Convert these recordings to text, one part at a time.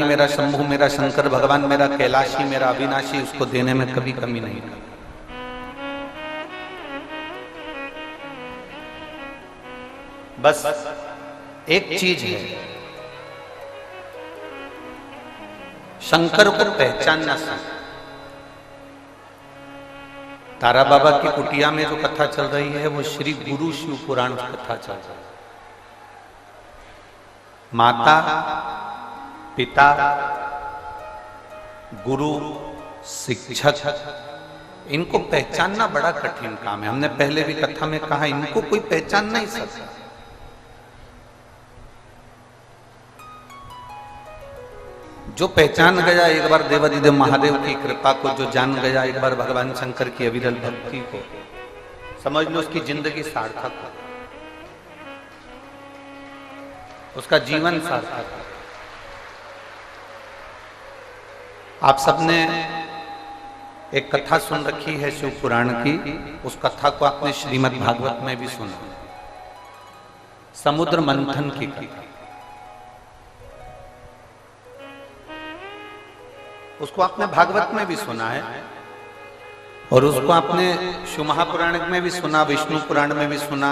मेरा शंभु, मेरा शंकर भगवान, मेरा कैलाशी, मेरा अविनाशी, उसको देने में कभी कमी नहीं करता। बस एक चीज है, शंकर को पहचानना सीख। तारा बाबा की कुटिया में जो कथा चल रही है वो श्री गुरु शिव पुराण की कथा चल रही है। माता, पिता, गुरु, शिक्षक, इनको पहचानना बड़ा कठिन काम है। हमने पहले भी कथा में कहा, इनको कोई पहचान नहीं सकता। जो पहचान गया एक बार देवादिदेव महादेव की कृपा को, जो जान गया एक बार भगवान शंकर की अविरल भक्ति को, समझ लो उसकी जिंदगी सार्थक है, उसका जीवन सार्थक है। आप सबने एक कथा सुन रखी है शिव पुराण की, उस कथा को आपने श्रीमद् भागवत में भी सुना, समुद्र मंथन की कथा। उसको आपने भागवत में भी सुना है और उसको आपने शिव महापुराण में भी सुना, विष्णु पुराण में भी सुना,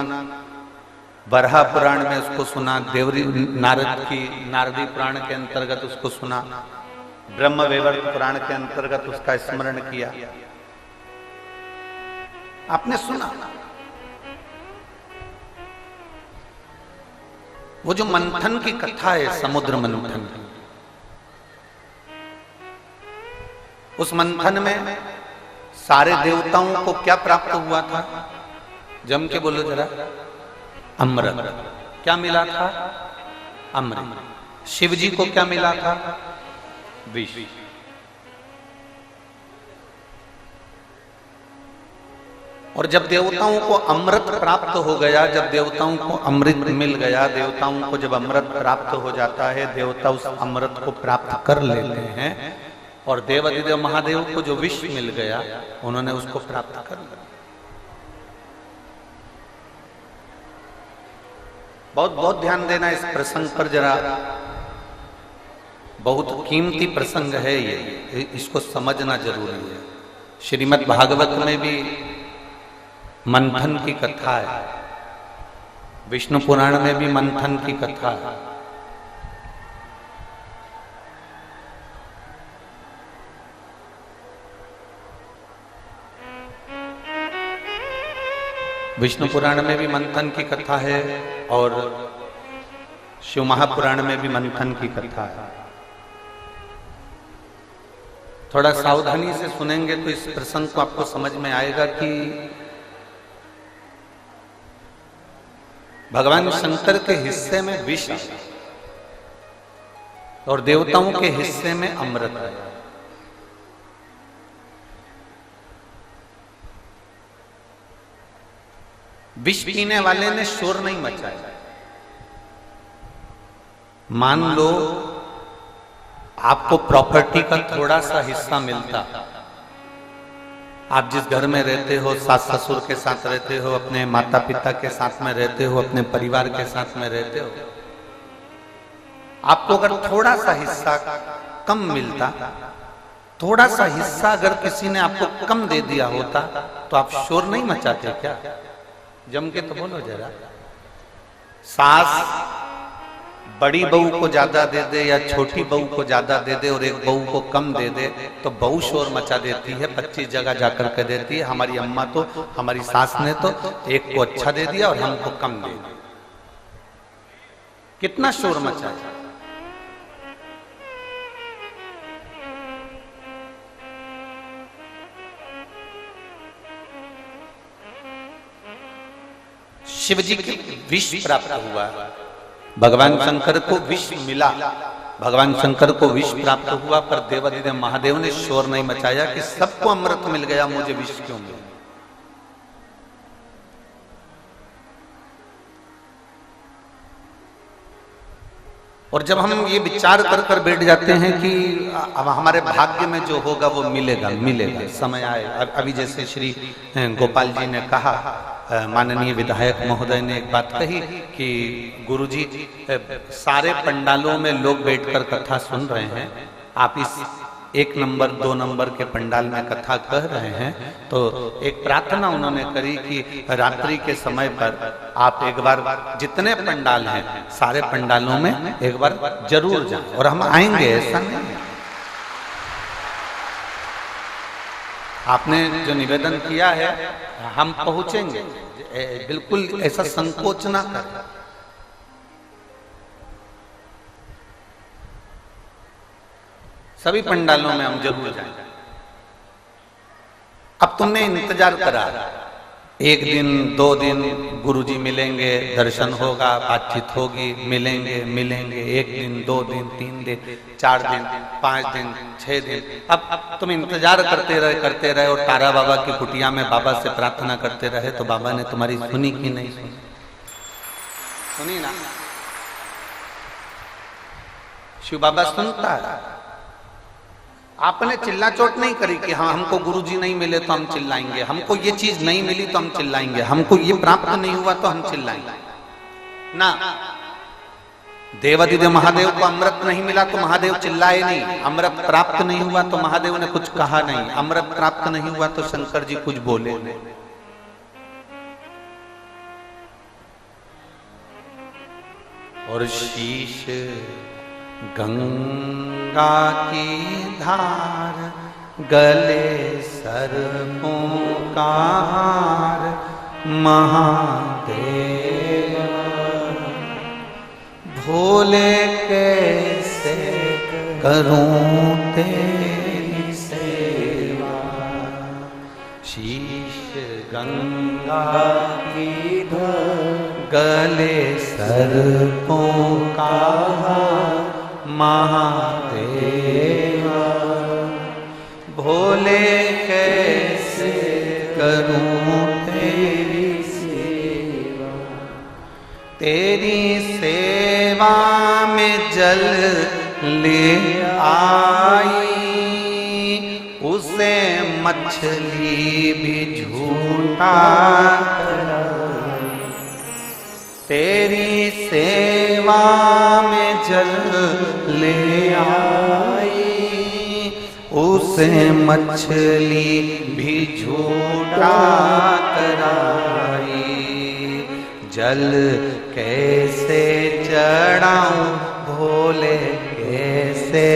बरहा पुराण में उसको सुना, देवरी नारद की नारदी पुराण के अंतर्गत उसको सुना, ब्रह्म वैवर्त पुराण के अंतर्गत उसका स्मरण किया। आपने सुना वो जो मंथन की कथा है, समुद्र मंथन, उस मंथन में सारे देवताओं को क्या प्राप्त हुआ था? जम के बोलो जरा। अमृत। क्या मिला था? अमृत। शिव जी को क्या मिला था? विष। और जब देवताओं को अमृत प्राप्त हो गया, जब देवताओं को अमृत मिल गया, देवताओं को जब अमृत प्राप्त हो जाता है, देवता उस अमृत को प्राप्त कर लेते हैं, और देवादिदेव महादेव को जो विष मिल गया, उन्होंने उसको प्राप्त कर लिया। बहुत बहुत ध्यान देना इस प्रसंग पर जरा, बहुत कीमती प्रसंग है ये, इसको समझना जरूरी है। श्रीमद् भागवत में भी मंथन की कथा है, विष्णु पुराण में भी मंथन की कथा है। विष्णु पुराण में भी मंथन की कथा है और शिव महापुराण में भी मंथन की कथा है। थोड़ा सावधानी से सुनेंगे तो इस प्रसंग को आपको समझ में आएगा कि भगवान शंकर के हिस्से में विष और देवताओं के हिस्से में अमृत है। विष पीने वाले ने शोर नहीं मचाया। मान लो आपको प्रॉपर्टी का थोड़ा सा हिस्सा मिलता, आप जिस घर में रहते हो, सास ससुर के साथ रहते हो, अपने माता पिता के साथ में रहते हो, अपने परिवार के साथ में रहते हो, आपको अगर थोड़ा सा हिस्सा कम मिलता, थोड़ा सा हिस्सा अगर किसी ने आपको कम दे दिया होता, तो आप शोर नहीं मचाते क्या? जम के तो बोलो जरा। सास बड़ी बहू को ज्यादा दे दे या छोटी बहू को ज्यादा दे दे और एक बहू को कम दे दे, तो बहू शोर मचा देती है, 25 जगह जाकर के देती है, हमारी अम्मा तो, हमारी सास ने तो एक को अच्छा दे दिया और हमको कम दे दिया। कितना शोर मचा है। शिव जी को विष प्राप्त हुआ, भगवान शंकर को विष मिला, भगवान शंकर को विष प्राप्त हुआ, पर देवादिदेव महादेव ने शोर नहीं मचाया कि सबको अमृत मिल गया, मुझे विष क्यों मिला। और जब हम ये विचार कर कर बैठ जाते हैं कि अब हमारे भाग्य में जो होगा वो मिलेगा मिलेगा, समय आए। अभी जैसे श्री गोपाल जी ने कहा, माननीय विधायक महोदय ने एक बात कही कि गुरुजी सारे पंडालों में लोग बैठकर कथा सुन रहे हैं, आप इस 1 नंबर 2 नंबर के पंडाल में कथा कह रहे हैं, तो एक प्रार्थना उन्होंने करी कि रात्रि के समय पर आप एक बार जितने पंडाल हैं सारे पंडालों में एक बार जरूर जाएं, और हम आएंगे, ऐसा नहीं है। आपने जो निवेदन किया है हम पहुंचेंगे, बिल्कुल ऐसा संकोच ना करें। सभी पंडालों में हम जरूर जाएंगे। अब तुमने इंतजार करा, 1 दिन 2 दिन गुरुजी मिलेंगे, दर्शन होगा, बातचीत होगी, मिलेंगे 1 दिन 2 दिन 3 दिन 4 दिन 5 दिन 6 दिन। अब तुम इंतजार करते रहे और तारा बाबा की कुटिया में बाबा से प्रार्थना करते रहे, तो बाबा ने तुम्हारी सुनी कि नहीं सुनी? सुनी ना। शिव बाबा सुनता है। आपने चिल्ला चोट नहीं करी कि हाँ हमको गुरुजी नहीं मिले तो हम चिल्लाएंगे, हमको ये चीज नहीं मिली तो हम चिल्लाएंगे, हमको ये प्राप्त नहीं हुआ तो हम चिल्लाएंगे ना। देवादिदेव महादेव को अमृत नहीं मिला तो महादेव चिल्लाए नहीं, अमृत प्राप्त नहीं हुआ तो महादेव ने कुछ कहा नहीं, अमृत प्राप्त नहीं हुआ तो शंकर जी कुछ बोले नहीं। और शीश गंगा की धार, गले सर्पों का हार, महादेव भोले कैसे करूं तेरी सेवा। शीश गंगा की धार, गले सर्पों का हार, महादेवा भोले कैसे करूं तेरी सेवा। तेरी सेवा में जल ले आई, उसे मछली भी झूठा कराई। तेरी सेवा में जल ले आई, उसे मछली भी झूठा कराई। जल कैसे चढ़ाऊं भोले कैसे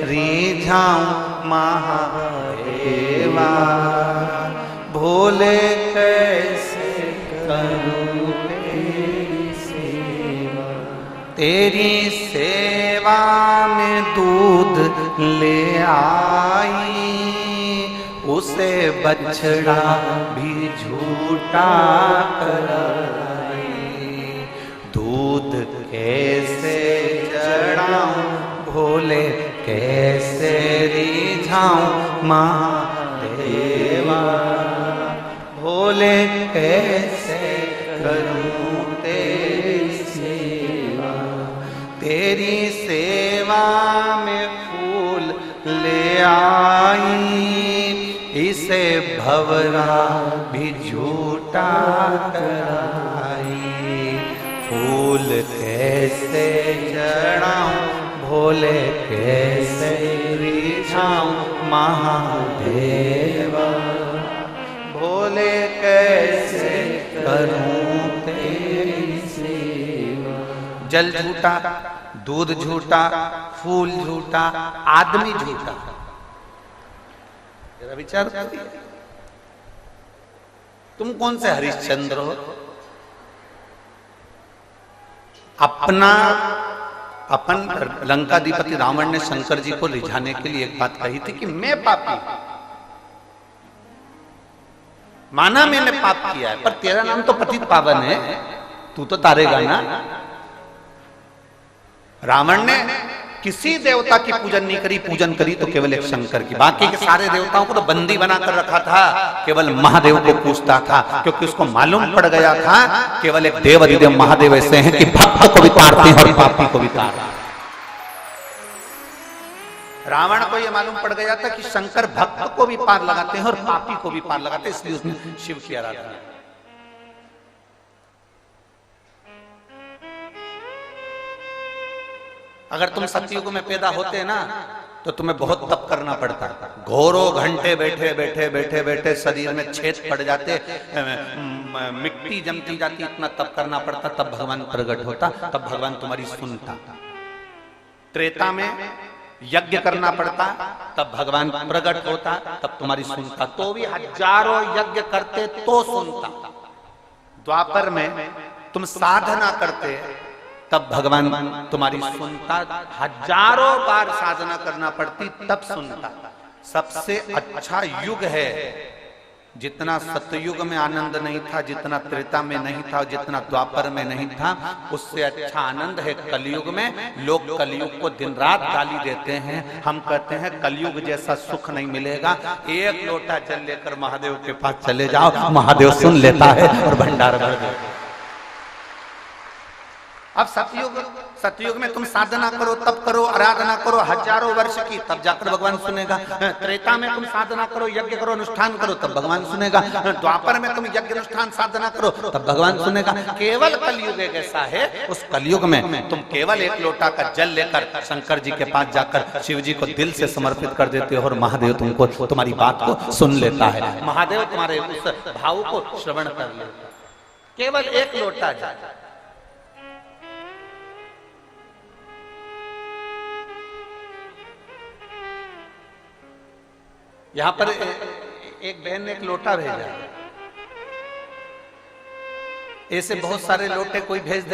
रिझाऊं महादेवा। भोले कैसे करूं तेरी सेवा। तेरी सेवा में दूध ले आई, उसे बछड़ा भी झूठा कराई। दूध कैसे चढ़ाऊं भोले कैसे रिझाऊं महादेवा। भोले कैसे करूं तेरी सेवा। तेरी सेवा में फूल ले आई, इसे भंवरा भी झूठा कराई। फूल कैसे चढ़ाऊं भोले कैसे रिझाऊं महादेवा। भोले कैसे करूं तेरी सेवा। जल झूठा, दूध झूठा, फूल झूठा, आदमी झूठा। जरा विचार करिए, तुम कौन से हरिश्चंद्र हो? अपन लंकाधिपति रावण ने शंकर जी को रिझाने के लिए एक बात कही थी कि मैं पापी, माना मैंने पाप किया है, पर तेरा नाम तो पतित पावन है, तू तो तारेगा ना। रावण ने किसी देवता की पूजन नहीं करी, पूजन करी तो केवल एक शंकर की। बाकी के सारे देवताओं को तो बंदी बनाकर रखा था, केवल महादेव को पूजता था, क्योंकि उसको मालूम पड़ गया था केवल एक देव अधिदेव महादेव ऐसे हैं कि भक्त को भी तारते हैं और पापी को भी तारते हैं। रावण को यह मालूम पड़ गया था कि शंकर भक्त को भी पार लगाते हैं और पापी को भी पार लगाते हैं, इसलिए उसने शिव की आराधना की। अगर तुम सतयुग में पैदा होते ना तो तुम्हें बहुत तप करना पड़ता, घोरों घंटे बैठे बैठे बैठे बैठे शरीर में छेद पड़ जाते, मिट्टी जमती जाती, इतना तप करना पड़ता, तब भगवान प्रकट होता, तब भगवान तुम्हारी सुनता। त्रेता में यज्ञ करना पड़ता, तब भगवान प्रकट होता, तब तुम्हारी सुनता, तो भी हजारों यज्ञ करते तो सुनता। द्वापर में तुम साधना करते तब भगवान तुम्हारी सुनता, हजारों बार साधना करना पड़ती तब सुनता। सबसे अच्छा युग है, जितना सतयुग में आनंद नहीं था, जितना त्रेता में नहीं था, जितना द्वापर में नहीं था, उससे अच्छा आनंद है कलयुग में। लोग कलयुग को दिन रात गाली देते हैं, हम कहते हैं कलयुग जैसा सुख नहीं मिलेगा। एक लोटा जल लेकर महादेव के पास चले जाओ, महादेव सुन लेता है और भंडार भर देता है। अब सतयुग में तुम साधना करो, तप करो, आराधना करो हजारों वर्ष की, तब जाकर भगवान सुनेगा। त्रेता में तुम साधना करो, यज्ञ करो, अनुष्ठान करो, तब भगवान सुनेगा। द्वापर में तुम यज्ञ अनुष्ठान साधना करो, तब भगवान सुनेगा। केवल कलयुग एक ऐसा है, उस कलयुग में तुम केवल एक लोटा का जल लेकर शंकर जी के पास जाकर शिव जी को दिल से समर्पित कर देते हो और महादेव तुमको तुम्हारी बात को सुन लेता है। महादेव तुम्हारे उस भाव को श्रवण कर लेता, केवल एक लोटा जल। यहां पर एक बहन ने एक लोटा भेजा, ऐसे बहुत सारे लोटे कोई भेज देता